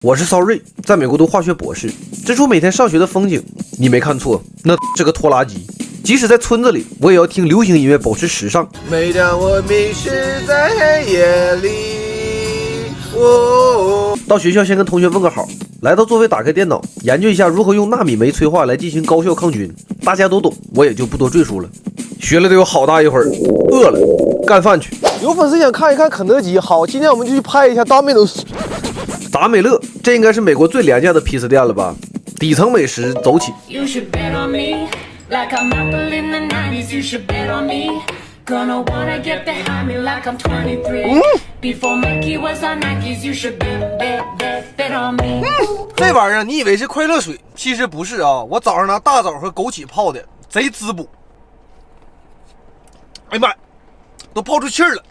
我是骚瑞，在美国读化学博士。这处每天上学的风景，你没看错，那是个拖拉机。即使在村子里，我也要听流行音乐，保持时尚。每当我迷失在黑夜里，到学校先跟同学问个好，来到座位打开电脑，研究一下如何用纳米酶催化来进行高效抗菌。大家都懂，我也就不多赘述了。学了得有好大一会儿，饿了，干饭去。有粉丝想看一看肯德基，好，今天我们就去拍一下达美乐。达美乐，这应该是美国最廉价的披萨店了吧？底层美食走起。Like I'm Apple in the 90s, you should bet on me. Gonna wanna get behind me like I'm 23. Before Mikey was on Nikes, you should bet on me. 这玩意儿你以为是快乐水，其实不是啊！我早上拿大枣和枸杞泡的，贼滋补。哎呀妈呀，都泡出气儿了。